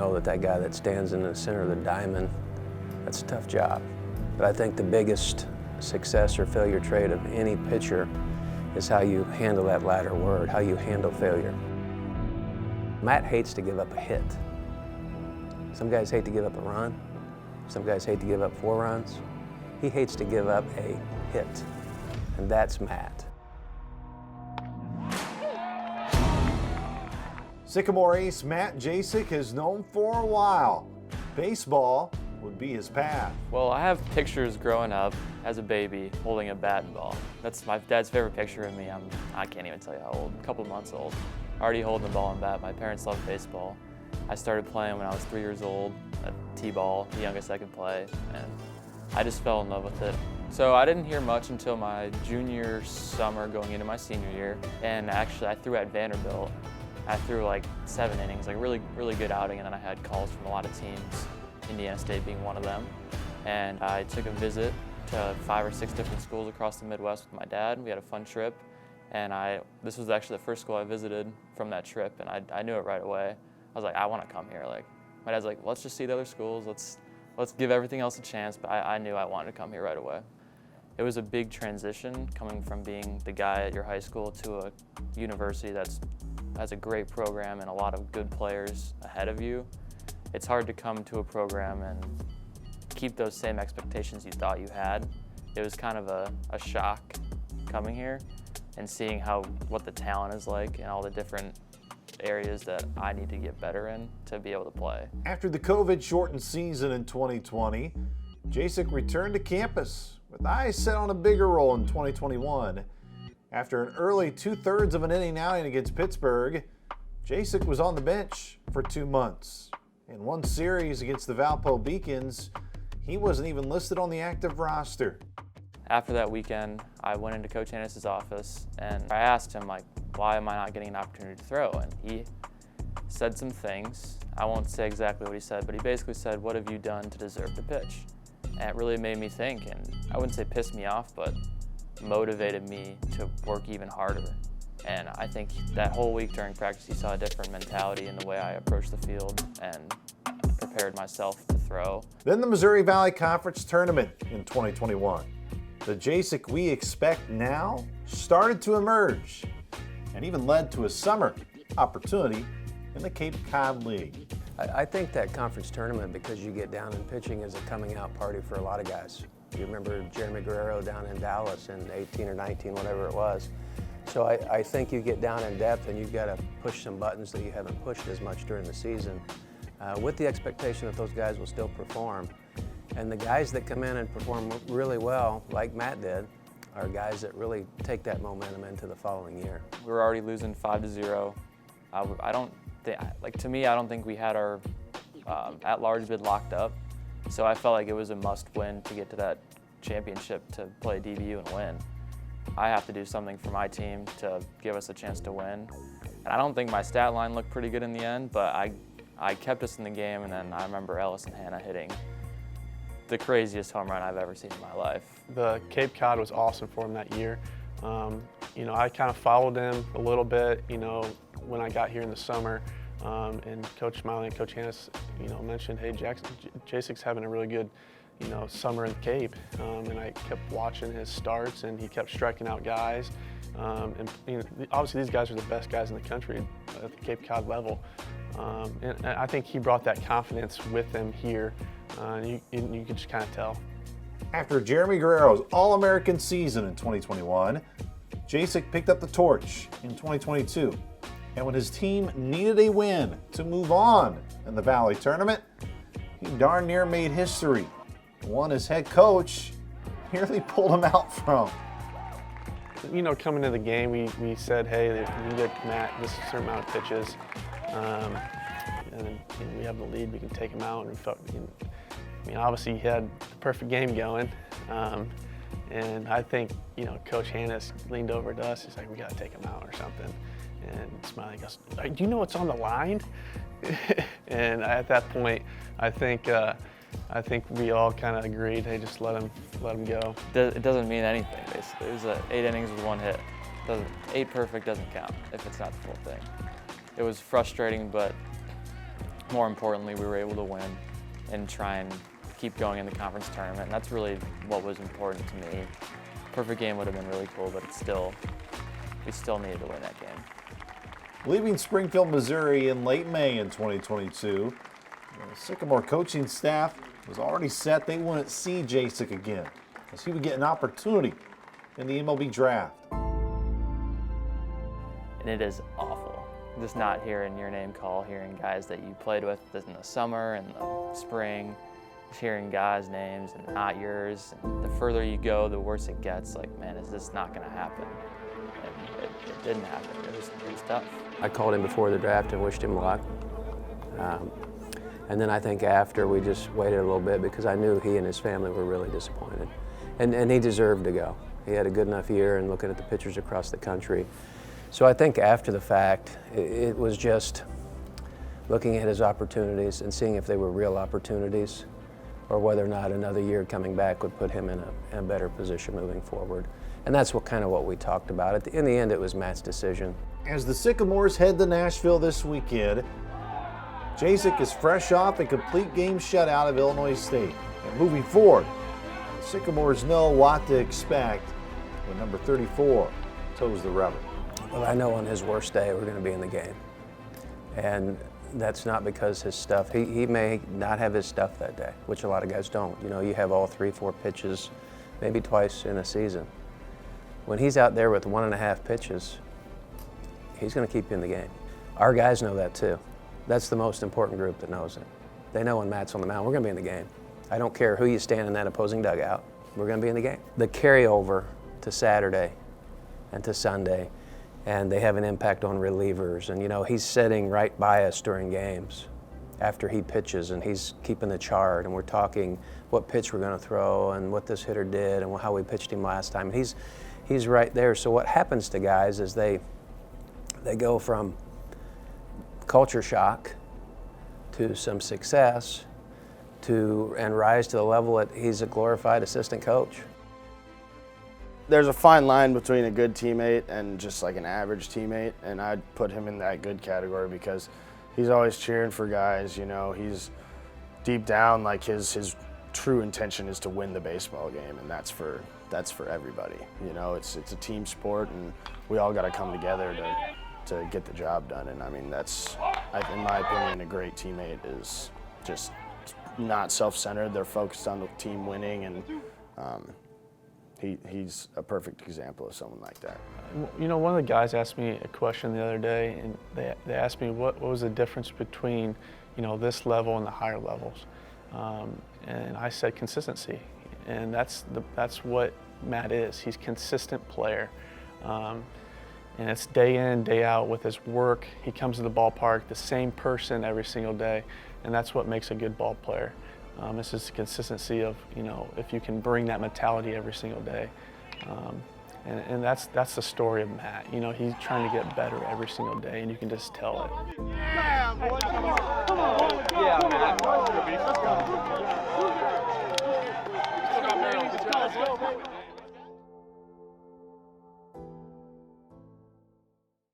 know that that guy that stands in the center of the diamond, that's a tough job. But I think the biggest success or failure trait of any pitcher is how you handle that latter word, how you handle failure. Matt hates to give up a hit. Some guys hate to give up a run. Some guys hate to give up 4 runs. He hates to give up a hit, and that's Matt. Sycamore ace Matt Jachec is known for a while. Baseball would be his path. Well, I have pictures growing up as a baby holding a bat and ball. That's my dad's favorite picture of me. I can't even tell you how old, a couple months old. Already holding the ball and bat. My parents love baseball. I started playing when I was 3 years old, at T-ball, the youngest I could play, and I just fell in love with it. So I didn't hear much until my junior summer going into my senior year, and actually I threw at Vanderbilt. I threw like 7 innings, like really good outing, and then I had calls from a lot of teams, Indiana State being one of them. And I took a visit to 5 or 6 different schools across the Midwest with my dad. We had a fun trip, and this was actually the first school I visited from that trip, and I knew it right away. I was like, I want to come here. Like, my dad's like, let's just see the other schools. Let's give everything else a chance, but I knew I wanted to come here right away. It was a big transition coming from being the guy at your high school to a university that has a great program and a lot of good players ahead of you. It's hard to come to a program and keep those same expectations you thought you had. It was kind of a shock coming here and seeing what the talent is like and all the different areas that I need to get better in to be able to play. After the COVID-shortened season in 2020, Jachec returned to campus with eyes set on a bigger role in 2021. After an early 2/3 of an inning outing against Pittsburgh, Jachec was on the bench for 2 months. In one series against the Valpo Beacons, he wasn't even listed on the active roster. After that weekend, I went into Coach Hannes' office and I asked him, like, why am I not getting an opportunity to throw? And he said some things. I won't say exactly what he said, but he basically said, what have you done to deserve the pitch? And it really made me think, and I wouldn't say pissed me off, but motivated me to work even harder. And I think that whole week during practice, he saw a different mentality in the way I approached the field and prepared myself to throw. Then the Missouri Valley Conference Tournament in 2021. The Jachec we expect now started to emerge and even led to a summer opportunity in the Cape Cod League. I think that conference tournament, because you get down in pitching, is a coming out party for a lot of guys. You remember Jeremy Guerrero down in Dallas in 18 or 19, whatever it was. So I think you get down in depth and you've got to push some buttons that you haven't pushed as much during the season, with the expectation that those guys will still perform. And the guys that come in and perform really well, like Matt did, are guys that really take that momentum into the following year. We were already losing 5-0. I don't think, like, to me, I don't think we had our at-large bid locked up. So I felt like it was a must-win to get to that championship, to play DBU and win. I have to do something for my team to give us a chance to win. And I don't think my stat line looked pretty good in the end, but I kept us in the game, and then I remember Ellis and Hannah hitting the craziest home run I've ever seen in my life. The Cape Cod was awesome for him that year. I kind of followed him a little bit, when I got here in the summer. And Coach Smiley and Coach Hannes, mentioned, hey, Jachec's having a really good, summer in the Cape. And I kept watching his starts, and he kept striking out guys. Obviously these guys are the best guys in the country at the Cape Cod level. And I think he brought that confidence with him here. You can just kind of tell. After Jeremy Guerrero's All-American season in 2021, Jachec picked up the torch in 2022. And when his team needed a win to move on in the Valley Tournament, he darn near made history. One his head coach nearly pulled him out from. Coming into the game, we said, hey, we get Matt this certain amount of pitches. And we have the lead, we can take him out. And we felt, obviously he had the perfect game going. And I think, Coach Hannes leaned over to us. He's like, we got to take him out or something. And Smiley goes, do you know what's on the line? And at that point, I think we all kind of agreed, hey, just let him go. It doesn't mean anything, basically. It was 8 innings with 1 hit. 8 perfect doesn't count if it's not the full thing. It was frustrating, but more importantly, we were able to win and try and keep going in the conference tournament. And that's really what was important to me. Perfect game would have been really cool, but we still needed to win that game. Leaving Springfield, Missouri in late May in 2022, the Sycamore coaching staff was already set they wouldn't see Jachec again, as he would get an opportunity in the MLB draft. And it is awful. Just not hearing your name call, hearing guys that you played with in the summer and the spring, just hearing guys' names and not yours. And the further you go, the worse it gets. Like, man, is this not going to happen? And it didn't happen. It was tough. I called him before the draft and wished him luck. And then I think after, we just waited a little bit because I knew he and his family were really disappointed. And he deserved to go. He had a good enough year, and looking at the pitchers across the country. So I think after the fact, it was just looking at his opportunities and seeing if they were real opportunities, or whether or not another year coming back would put him in a better position moving forward. And that's what we talked about. In the end, it was Matt's decision. As the Sycamores head to Nashville this weekend, Jachec is fresh off a complete game shutout of Illinois State. And moving forward, the Sycamores know what to expect when number 34 toes the rubber. Well, I know on his worst day we're going to be in the game. And that's not because his stuff, he may not have his stuff that day, which a lot of guys don't. You know, you have all 3-4 pitches, maybe twice in a season. When he's out there with 1.5 pitches, he's going to keep you in the game. Our guys know that too. That's the most important group that knows it. They know when Matt's on the mound, we're going to be in the game. I don't care who you stand in that opposing dugout, we're going to be in the game. The carryover to Saturday and to Sunday, and they have an impact on relievers. And you know, he's sitting right by us during games after he pitches, and he's keeping the chart, and we're talking what pitch we're going to throw and what this hitter did and how we pitched him last time. And he's right there. So what happens to guys is they go from culture shock to some success and rise to the level that he's a glorified assistant coach. There's a fine line between a good teammate and just like an average teammate, and I'd put him in that good category because he's always cheering for guys. You know, he's deep down, like his true intention is to win the baseball game, and that's for everybody. You know, it's a team sport, and we all got to come together to get the job done. And I mean, that's, in my opinion, a great teammate is just not self-centered. They're focused on the team winning, and he's a perfect example of someone like that. You know, one of the guys asked me a question the other day, and they asked me what was the difference between, you know, this level and the higher levels. And I said consistency, and that's what Matt is. He's a consistent player. And it's day in, day out with his work. He comes to the ballpark, the same person every single day, and that's what makes a good ball player. It's just the consistency of, you know, if you can bring that mentality every single day. And that's the story of Matt. You know, he's trying to get better every single day, and you can just tell it.